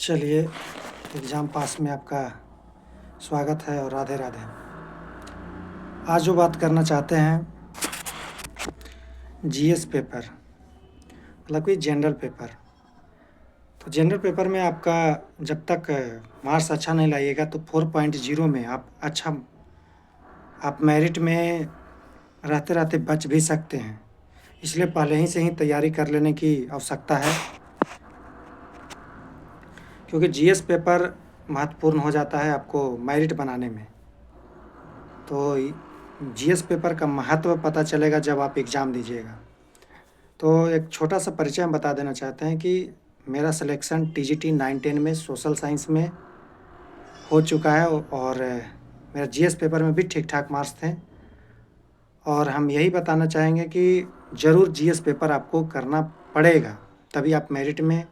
चलिए, exam pass में आपका स्वागत है और राधे राधे। आज जो बात करना चाहते हैं जीएस पेपर, मतलब कि जनरल पेपर। तो जनरल पेपर में आपका जब तक मार्क्स अच्छा नहीं लाइएगा तो 4.0 में आप मेरिट में रहते रहते बच भी सकते हैं। इसलिए पहले ही से ही तैयारी कर लेने की आवश्यकता है, क्योंकि जीएस पेपर महत्वपूर्ण हो जाता है आपको मेरिट बनाने में। तो जीएस पेपर का महत्व पता चलेगा जब आप एग्ज़ाम दीजिएगा। तो एक छोटा सा परिचय हम बता देना चाहते हैं कि मेरा सिलेक्शन टीजीटी 9-10 में सोशल साइंस में हो चुका है और मेरा जीएस पेपर में भी ठीक ठाक मार्क्स थे। और हम यही बताना चाहेंगे कि ज़रूर जीएस पेपर आपको करना पड़ेगा, तभी आप मेरिट में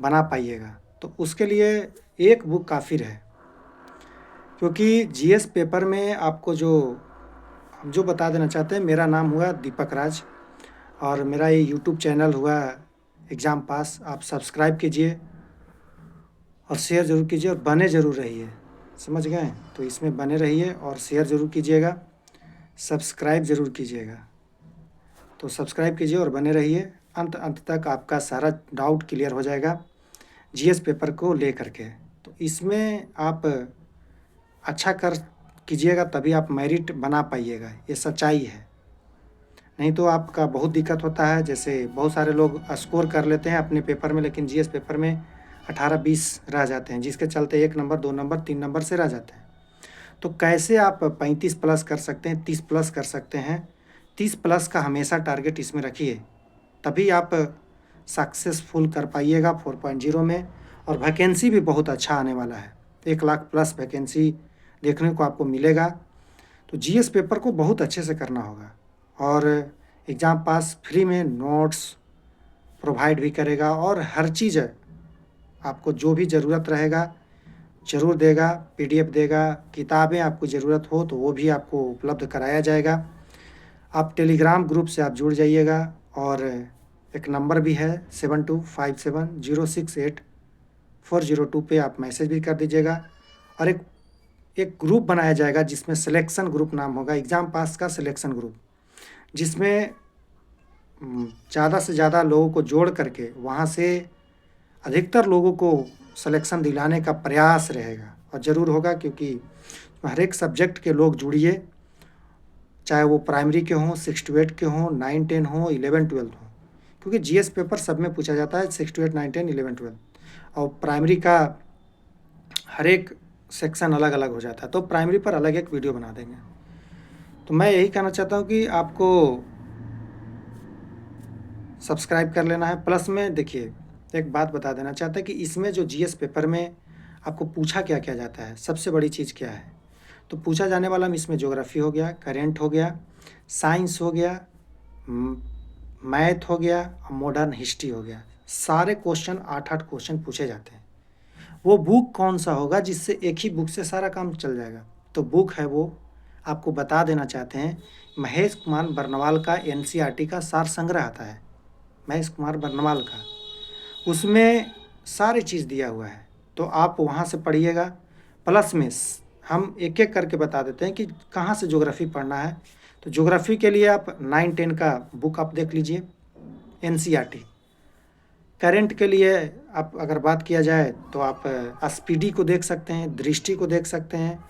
बना पाइएगा। तो उसके लिए एक बुक काफ़ी है, क्योंकि जीएस पेपर में आपको हम जो बता देना चाहते हैं, मेरा नाम हुआ दीपक राज और मेरा ये यूट्यूब चैनल हुआ एग्ज़ाम पास। आप सब्सक्राइब कीजिए और शेयर ज़रूर कीजिए और बने ज़रूर रहिए, समझ गए? तो इसमें बने रहिए और शेयर ज़रूर कीजिएगा, सब्सक्राइब ज़रूर कीजिएगा। तो सब्सक्राइब कीजिए और बने रहिए, अंत तक आपका सारा डाउट क्लियर हो जाएगा जीएस पेपर को लेकर के। तो इसमें आप अच्छा कर कीजिएगा तभी आप मेरिट बना पाइएगा, ये सच्चाई है। नहीं तो आपका बहुत दिक्कत होता है। जैसे बहुत सारे लोग स्कोर कर लेते हैं अपने पेपर में, लेकिन जीएस पेपर में 18-20 रह जाते हैं, जिसके चलते 1 नंबर 2 नंबर 3 नंबर से रह जाते हैं। तो कैसे आप 35 प्लस कर सकते हैं, 30 प्लस कर सकते हैं? 30 प्लस का हमेशा टारगेट इसमें रखिए, तभी आप सक्सेसफुल कर पाइएगा 4.0 में। और वैकेंसी भी बहुत अच्छा आने वाला है, 1 लाख प्लस वैकेंसी देखने को आपको मिलेगा। तो जीएस पेपर को बहुत अच्छे से करना होगा और एग्ज़ाम पास फ्री में नोट्स प्रोवाइड भी करेगा और हर चीज़ आपको जो भी ज़रूरत रहेगा ज़रूर देगा। पीडीएफ देगा, किताबें आपको ज़रूरत हो तो वो भी आपको उपलब्ध कराया जाएगा। आप टेलीग्राम ग्रुप से आप जुड़ जाइएगा और एक नंबर भी है 7257068402 पे आप मैसेज भी कर दीजिएगा। और एक ग्रुप बनाया जाएगा जिसमें सिलेक्शन ग्रुप नाम होगा, एग्ज़ाम पास का सिलेक्शन ग्रुप, जिसमें ज़्यादा से ज़्यादा लोगों को जोड़ करके वहाँ से अधिकतर लोगों को सिलेक्शन दिलाने का प्रयास रहेगा और ज़रूर होगा, क्योंकि हर एक सब्जेक्ट के लोग जुड़िए, चाहे वो प्राइमरी के हों, 6 to 8 के हों, 9-10 हों, 11-12 हों, क्योंकि जीएस पेपर सब में पूछा जाता है 6 to 8, 9, 10, 11-12 और प्राइमरी का हर एक सेक्शन अलग अलग हो जाता है। तो प्राइमरी पर अलग एक वीडियो बना देंगे। तो मैं यही कहना चाहता हूँ कि आपको सब्सक्राइब कर लेना है। प्लस में देखिए, एक बात बता देना चाहता है कि इसमें जो जीएस पेपर में आपको पूछा क्या क्या जाता है, सबसे बड़ी चीज़ क्या है? तो पूछा जाने वाला में इसमें ज्योग्राफी हो गया, करेंट हो गया, साइंस हो गया, मैथ हो गया, मॉडर्न हिस्ट्री हो गया। सारे क्वेश्चन 8-8 क्वेश्चन पूछे जाते हैं। वो बुक कौन सा होगा जिससे एक ही बुक से सारा काम चल जाएगा? तो बुक है वो, आपको बता देना चाहते हैं, महेश कुमार बर्नवाल का एनसीईआरटी का सार संग्रह आता है, महेश कुमार बर्नवाल का। उसमें सारी चीज़ दिया हुआ है, तो आप वहाँ से पढ़िएगा। प्लस में हम एक एक करके बता देते हैं कि कहाँ से ज्योग्राफी पढ़ना है। तो ज्योग्राफी के लिए आप 9-10 का बुक आप देख लीजिए, एनसीईआरटी। करेंट के लिए आप अगर बात किया जाए तो आप एसपीडी को देख सकते हैं, दृष्टि को देख सकते हैं।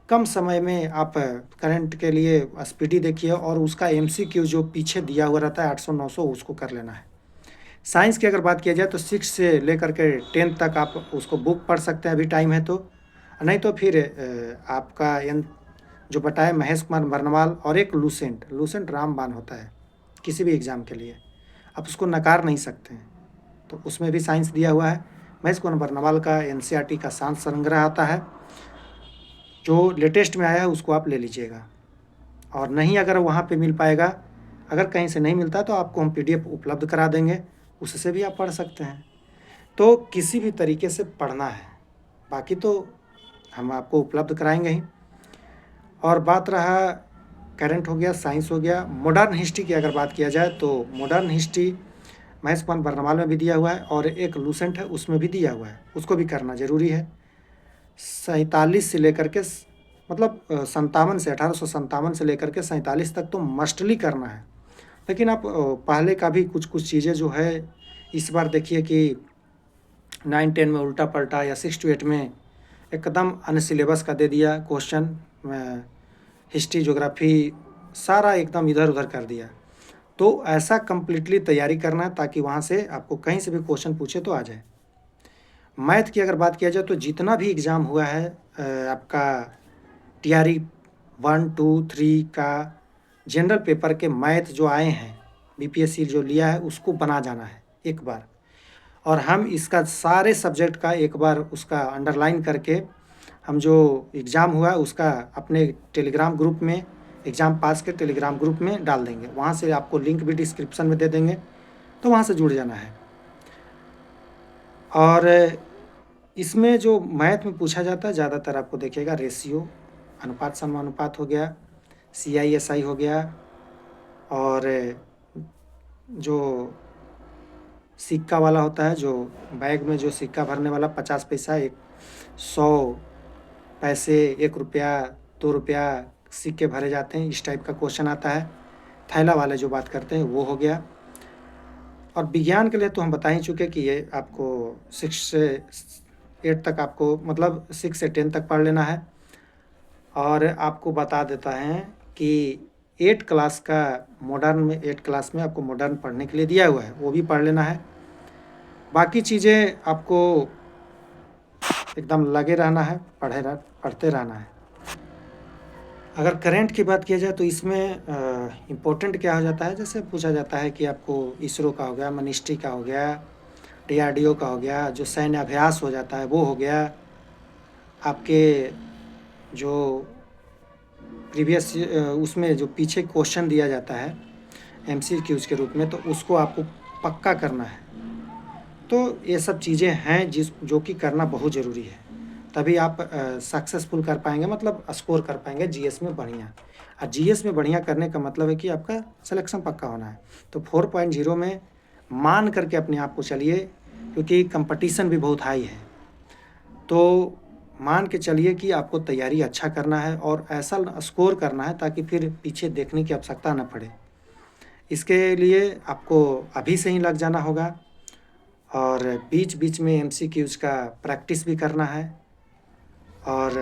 कम समय में आप करंट के लिए एसपीडी देखिए और उसका एमसीक्यू जो पीछे दिया हुआ रहता है 800-900, उसको कर लेना है। साइंस की अगर बात किया जाए तो 6 से लेकर के 10 तक आप उसको बुक पढ़ सकते हैं, अभी टाइम है तो। नहीं तो फिर आपका जो बताया महेश कुमार बर्नवाल और एक लूसेंट रामबाण होता है किसी भी एग्ज़ाम के लिए, आप उसको नकार नहीं सकते हैं। तो उसमें भी साइंस दिया हुआ है। महेश कुमार बर्नवाल का एनसीईआरटी का सार संग्रह आता है, जो लेटेस्ट में आया है उसको आप ले लीजिएगा। और नहीं अगर वहाँ पे मिल पाएगा, अगर कहीं से नहीं मिलता तो आपको हम पीडीएफ उपलब्ध करा देंगे, उससे भी आप पढ़ सकते हैं। तो किसी भी तरीके से पढ़ना है, बाकी तो हम आपको उपलब्ध कराएंगे ही। और बात रहा करंट हो गया, साइंस हो गया, मॉडर्न हिस्ट्री की अगर बात किया जाए तो मॉडर्न हिस्ट्री महेश कुमार बर्नवाल में भी दिया हुआ है और एक लूसेंट है उसमें भी दिया हुआ है, उसको भी करना ज़रूरी है। 47 से लेकर के मतलब 57 से 1857 से लेकर के 47 तक तो मस्टली करना है। लेकिन आप पहले का भी कुछ चीज़ें जो है इस बार देखिए कि 9-10 में उल्टा पलटा या 6-8 में एकदम अनसिलेबस का दे दिया क्वेश्चन, हिस्ट्री ज्योग्राफी सारा एकदम इधर उधर कर दिया। तो ऐसा कंप्लीटली तैयारी करना है ताकि वहाँ से आपको कहीं से भी क्वेश्चन पूछे तो आ जाए। मैथ की अगर बात किया जाए तो जितना भी एग्ज़ाम हुआ है आपका टीआरई 1, 2, 3 का जनरल पेपर के मैथ जो आए हैं बीपीएससी जो लिया है उसको बना जाना है एक बार, और हम इसका सारे सब्जेक्ट का एक बार उसका अंडरलाइन करके हम जो एग्ज़ाम हुआ है उसका अपने टेलीग्राम ग्रुप में, एग्ज़ाम पास के टेलीग्राम ग्रुप में डाल देंगे। वहाँ से आपको लिंक भी डिस्क्रिप्शन में दे देंगे, तो वहाँ से जुड़ जाना है। और इसमें जो मैथ में पूछा जाता है ज़्यादातर आपको देखिएगा रेशियो, अनुपात समानुपात हो गया, CISI हो गया, और जो सिक्का वाला होता है, जो बैग में जो सिक्का भरने वाला 50 पैसा, 100 पैसे, 1 रुपया, 2 रुपया सिक्के भरे जाते हैं, इस टाइप का क्वेश्चन आता है। थैला वाले जो बात करते हैं वो हो गया। और विज्ञान के लिए तो हम बता ही चुके कि ये आपको 6 से 8 तक आपको मतलब 6 से 10 तक पढ़ लेना है। और आपको बता देता है कि 8 क्लास का मॉडर्न में, 8 क्लास में आपको मॉडर्न पढ़ने के लिए दिया हुआ है, वो भी पढ़ लेना है। बाकी चीज़ें आपको एकदम लगे रहना है, पढ़ते रहना है। अगर करंट की बात किया जाए तो इसमें इम्पोर्टेंट क्या हो जाता है, जैसे पूछा जाता है कि आपको इसरो का हो गया, मिनिस्ट्री का हो गया, DRDO का हो गया, जो सैन्य अभ्यास हो जाता है वो हो गया, आपके जो प्रीवियस उसमें जो पीछे क्वेश्चन दिया जाता है MCQs के रूप में, तो उसको आपको पक्का करना है। तो ये सब चीज़ें हैं जो कि करना बहुत ज़रूरी है, तभी आप सक्सेसफुल कर पाएंगे, मतलब स्कोर कर पाएंगे GS में बढ़िया। और GS में बढ़िया करने का मतलब है कि आपका सिलेक्शन पक्का होना है। तो 4.0 में मान करके अपने आप को चलिए, क्योंकि कंपटीशन भी बहुत हाई है। तो मान के चलिए कि आपको तैयारी अच्छा करना है और ऐसा स्कोर करना है ताकि फिर पीछे देखने की आवश्यकता न पड़े। इसके लिए आपको अभी से ही लग जाना होगा, और बीच बीच में MCQs का प्रैक्टिस भी करना है, और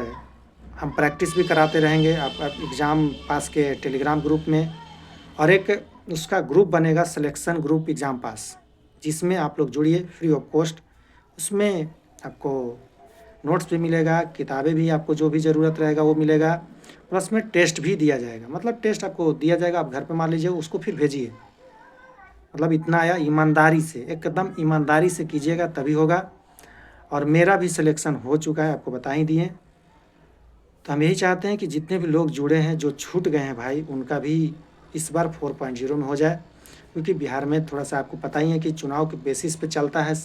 हम प्रैक्टिस भी कराते रहेंगे आप एग्ज़ाम पास के टेलीग्राम ग्रुप में। और एक उसका ग्रुप बनेगा सिलेक्शन ग्रुप एग्ज़ाम पास, जिसमें आप लोग जुड़िए फ्री ऑफ कॉस्ट। उसमें आपको नोट्स भी मिलेगा, किताबें भी, आपको जो भी ज़रूरत रहेगा वो मिलेगा, प्लस में टेस्ट भी दिया जाएगा। मतलब टेस्ट आपको दिया जाएगा, आप घर पे मान लीजिए, उसको फिर भेजिए। मतलब इतना आया, ईमानदारी से, एकदम ईमानदारी से कीजिएगा तभी होगा। और मेरा भी सिलेक्शन हो चुका है, आपको बता ही दिए। तो हम यही चाहते हैं कि जितने भी लोग जुड़े हैं, जो छूट गए हैं भाई, उनका भी इस बार 4.0 में हो जाए, क्योंकि बिहार में थोड़ा सा आपको पता ही है कि चुनाव के बेसिस पे चलता है,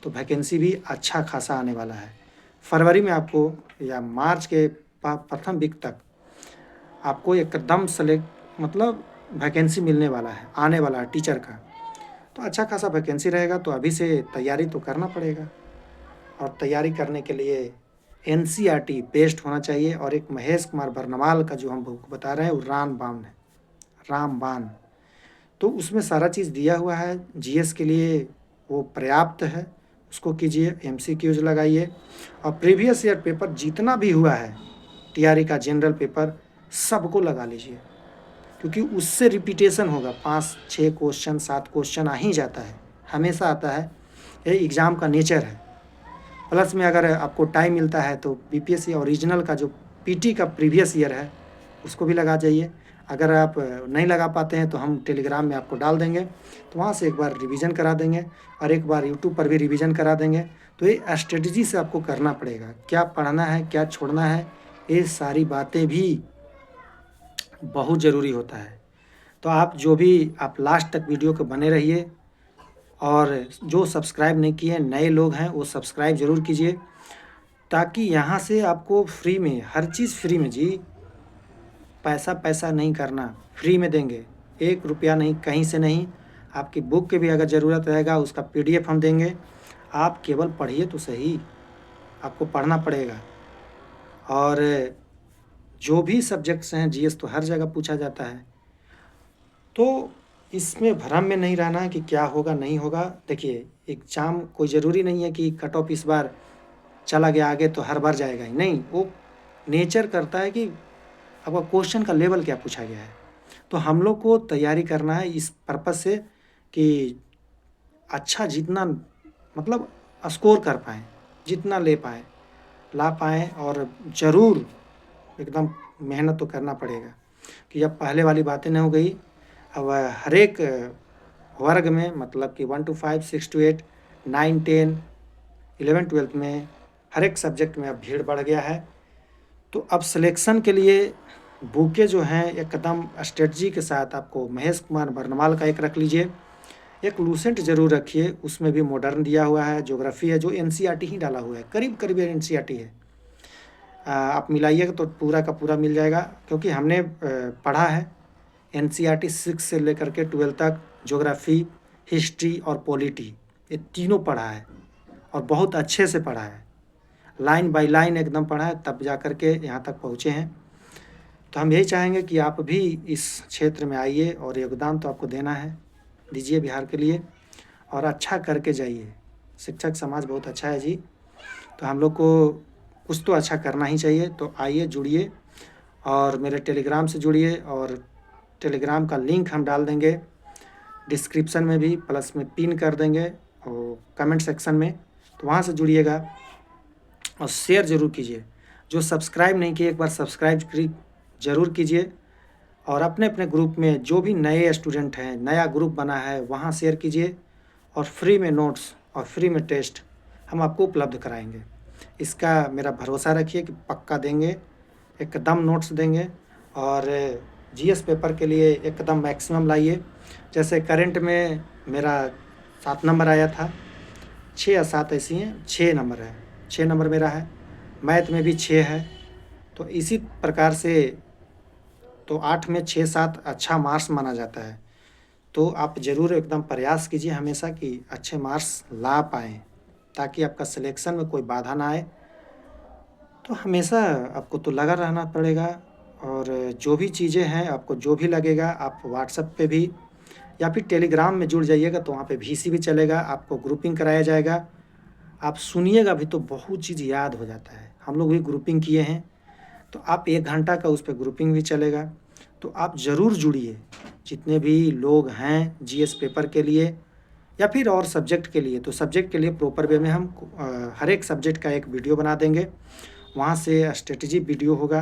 तो वैकेंसी भी अच्छा खासा आने वाला है। फरवरी में आपको या मार्च के प्रथम वीक तक आपको एकदम मतलब वैकेंसी मिलने वाला है, आने वाला है टीचर का। तो अच्छा खासा वैकेंसी रहेगा, तो अभी से तैयारी तो करना पड़ेगा। और तैयारी करने के लिए NCERT बेस्ड होना चाहिए। और एक महेश कुमार बर्नवाल का जो हम बता रहे हैं वो रामबाण, तो उसमें सारा चीज़ दिया हुआ है। GS के लिए वो पर्याप्त है, उसको कीजिए, MCQs लगाइए। और प्रीवियस ईयर पेपर जितना भी हुआ है TRE का जनरल पेपर सबको लगा लीजिए, क्योंकि उससे रिपीटेशन होगा। 5-6 क्वेश्चन 7 क्वेश्चन आ ही जाता है, हमेशा आता है, ये एग्ज़ाम का नेचर है। प्लस में अगर आपको टाइम मिलता है तो BPSC ओरिजिनल का जो PT का प्रीवियस ईयर है उसको भी लगा जाइए। अगर आप नहीं लगा पाते हैं तो हम टेलीग्राम में आपको डाल देंगे, तो वहाँ से एक बार रिवीजन करा देंगे, और एक बार यूट्यूब पर भी रिवीजन करा देंगे। तो ये स्ट्रेटजी से आपको करना पड़ेगा, क्या पढ़ना है, क्या छोड़ना है, ये सारी बातें भी बहुत ज़रूरी होता है। तो आप लास्ट तक वीडियो के बने रहिए, और जो सब्सक्राइब नहीं किए नए लोग हैं वो सब्सक्राइब ज़रूर कीजिए, ताकि यहाँ से आपको फ्री में हर चीज़ फ्री में जी, पैसा नहीं करना, फ्री में देंगे, 1 रुपया नहीं, कहीं से नहीं। आपकी बुक की भी अगर ज़रूरत रहेगा उसका PDF हम देंगे, आप केवल पढ़िए तो सही, आपको पढ़ना पड़ेगा। और जो भी सब्जेक्ट्स हैं GS तो हर जगह पूछा जाता है, तो इसमें भ्रम में नहीं रहना है कि क्या होगा नहीं होगा। देखिए एग्ज़ाम कोई ज़रूरी नहीं है कि कट ऑफ इस बार चला गया आगे तो हर बार जाएगा ही, नहीं, वो नेचर करता है कि आपका क्वेश्चन का लेवल क्या पूछा गया है। तो हम लोग को तैयारी करना है इस पर्पज़ से कि अच्छा जितना मतलब स्कोर कर पाएँ, जितना ला पाएँ और ज़रूर एकदम मेहनत तो करना पड़ेगा कि अब पहले वाली बातें नहीं हो गई। अब हर एक वर्ग में मतलब कि 1 to 5, 6 to 8, 9, 10, 11, 12 में हर एक सब्जेक्ट में अब भीड़ बढ़ गया है। तो अब सिलेक्शन के लिए बुकें जो हैं एकदम स्ट्रेटजी के साथ आपको महेश कुमार बर्नवाल का एक रख लीजिए, एक लूसेंट ज़रूर रखिए, उसमें भी मॉडर्न दिया हुआ है, ज्योग्राफी है जो NCERT ही डाला हुआ है, करीब करीब NCERT है। आप मिलाइएगा तो पूरा का पूरा मिल जाएगा, क्योंकि हमने पढ़ा है NCERT 6 से लेकर के 12 तक, ज्योग्राफी, हिस्ट्री और पॉलिटी, ये तीनों पढ़ा है और बहुत अच्छे से पढ़ा है, लाइन बाय लाइन एकदम पढ़ा है, तब जा कर के यहाँ तक पहुँचे हैं। तो हम यही चाहेंगे कि आप भी इस क्षेत्र में आइए और योगदान तो आपको देना है, दीजिए बिहार के लिए और अच्छा करके जाइए। शिक्षक समाज बहुत अच्छा है जी, तो हम लोग को कुछ तो अच्छा करना ही चाहिए। तो आइए जुड़िए और मेरे टेलीग्राम से जुड़िए, और टेलीग्राम का लिंक हम डाल देंगे डिस्क्रिप्शन में भी, प्लस में पिन कर देंगे और कमेंट सेक्शन में, तो वहाँ से जुड़िएगा और शेयर ज़रूर कीजिए। जो सब्सक्राइब नहीं किए एक बार सब्सक्राइब ज़रूर कीजिए, और अपने अपने ग्रुप में जो भी नए स्टूडेंट हैं, नया ग्रुप बना है वहाँ शेयर कीजिए, और फ्री में नोट्स और फ्री में टेस्ट हम आपको उपलब्ध कराएंगे। इसका मेरा भरोसा रखिए कि पक्का देंगे, एकदम नोट्स देंगे। और GS पेपर के लिए एकदम मैक्सिमम लाइए। जैसे करंट में मेरा 7 नंबर आया था, 6 या 7 ऐसी हैं, 6 नंबर है, 6 नंबर मेरा है, मैथ में भी 6 है। तो इसी प्रकार से तो 8 में 6-7 अच्छा मार्क्स माना जाता है। तो आप ज़रूर एकदम प्रयास कीजिए हमेशा कि अच्छे मार्क्स ला पाएँ, ताकि आपका सिलेक्शन में कोई बाधा ना आए। तो हमेशा आपको तो लगा रहना पड़ेगा, और जो भी चीज़ें हैं आपको जो भी लगेगा आप व्हाट्सएप पे भी या फिर टेलीग्राम में जुड़ जाइएगा, तो वहाँ पे VC भी चलेगा, आपको ग्रुपिंग कराया जाएगा। आप सुनिएगा भी तो बहुत चीज़ याद हो जाता है, हम लोग भी ग्रुपिंग किए हैं, तो आप 1 घंटा का उस पे ग्रुपिंग भी चलेगा। तो आप ज़रूर जुड़िए, जितने भी लोग हैं GS पेपर के लिए या फिर और सब्जेक्ट के लिए। तो सब्जेक्ट के लिए प्रॉपर वे में हम हर एक सब्जेक्ट का एक वीडियो बना देंगे, वहाँ से स्ट्रेटजी वीडियो होगा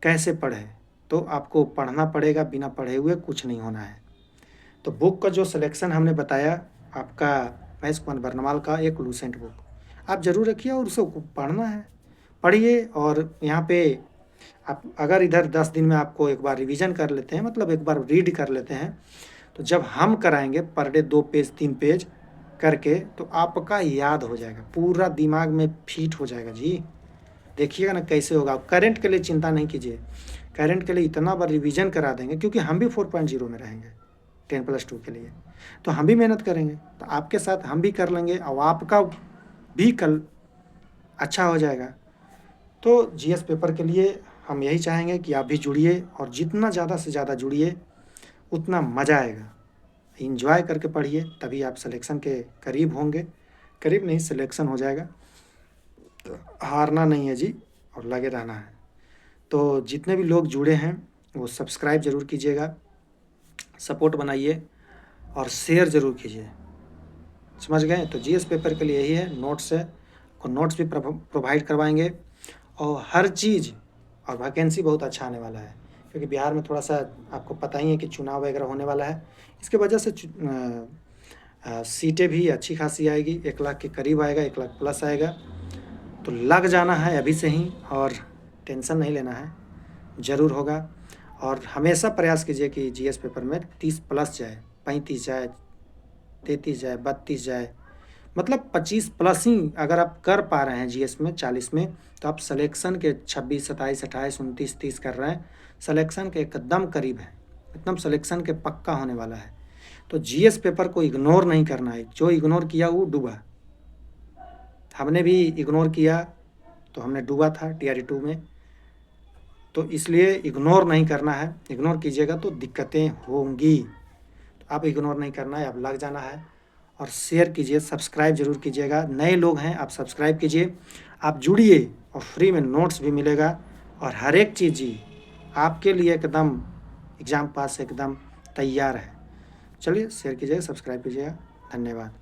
कैसे पढ़ें। तो आपको पढ़ना पड़ेगा, बिना पढ़े हुए कुछ नहीं होना है। तो बुक का जो सिलेक्शन हमने बताया आपका महेश कुमार बर्नवाल का एक लूसेंट बुक आप ज़रूर रखिए, और उसे पढ़ना है, पढ़िए। और यहाँ पे आप अगर इधर 10 दिन में आपको एक बार रिवीजन कर लेते हैं, मतलब एक बार रीड कर लेते हैं, तो जब हम कराएंगे पर डे 2 पेज 3 पेज करके, तो आपका याद हो जाएगा, पूरा दिमाग में फिट हो जाएगा जी। देखिएगा ना कैसे होगा। करंट के लिए चिंता नहीं कीजिए, करंट के लिए इतना बार रिवीजन करा देंगे, क्योंकि हम भी 4.0 में रहेंगे 10+2 के लिए, तो हम भी मेहनत करेंगे, तो आपके साथ हम भी कर लेंगे और आपका भी कल अच्छा हो जाएगा। तो GS पेपर के लिए हम यही चाहेंगे कि आप भी जुड़िए, और जितना ज़्यादा से ज़्यादा जुड़िए उतना मज़ा आएगा। एंजॉय करके पढ़िए, तभी आप सिलेक्शन के करीब होंगे, करीब नहीं सिलेक्शन हो जाएगा। तो हारना नहीं है जी, और लगे रहना है। तो जितने भी लोग जुड़े हैं वो सब्सक्राइब ज़रूर कीजिएगा, सपोर्ट बनाइए और शेयर ज़रूर कीजिए, समझ गए। तो GS पेपर के लिए यही है, नोट्स है, और नोट्स भी प्रोवाइड करवाएंगे, और हर चीज़, और वैकेंसी बहुत अच्छा आने वाला है, क्योंकि बिहार में थोड़ा सा आपको पता ही है कि चुनाव वगैरह होने वाला है, इसके वजह से सीटें भी अच्छी खासी आएगी, 1 लाख के करीब आएगा, 1 लाख प्लस आएगा। तो लग जाना है अभी से ही, और टेंशन नहीं लेना है, ज़रूर होगा। और हमेशा प्रयास कीजिए कि GS पेपर में 30+ जाए, 35 जाए, 33 जाए, 32 जाए, मतलब 25+ ही अगर आप कर पा रहे हैं GS में 40 में, तो आप सिलेक्शन के 26, 27, 28, 29, 30 कर रहे हैं, सिलेक्शन के एकदम करीब है, एकदम सिलेक्शन के पक्का होने वाला है। तो जीएस पेपर को इग्नोर नहीं करना है, जो इग्नोर किया वो डूबा। हमने भी इग्नोर किया तो हमने डूबा था टीआरई 2 में। तो इसलिए इग्नोर नहीं करना है, इग्नोर कीजिएगा तो दिक्कतें होंगी। तो आप इग्नोर नहीं करना है, आप लग जाना है और शेयर कीजिए, सब्सक्राइब जरूर कीजिएगा। नए लोग हैं आप सब्सक्राइब कीजिए, आप जुड़िए और फ्री में नोट्स भी मिलेगा और हर एक चीज़ जी आपके लिए एकदम एग्ज़ाम पास एकदम तैयार है। चलिए शेयर कीजिएगा, सब्सक्राइब कीजिएगा। धन्यवाद।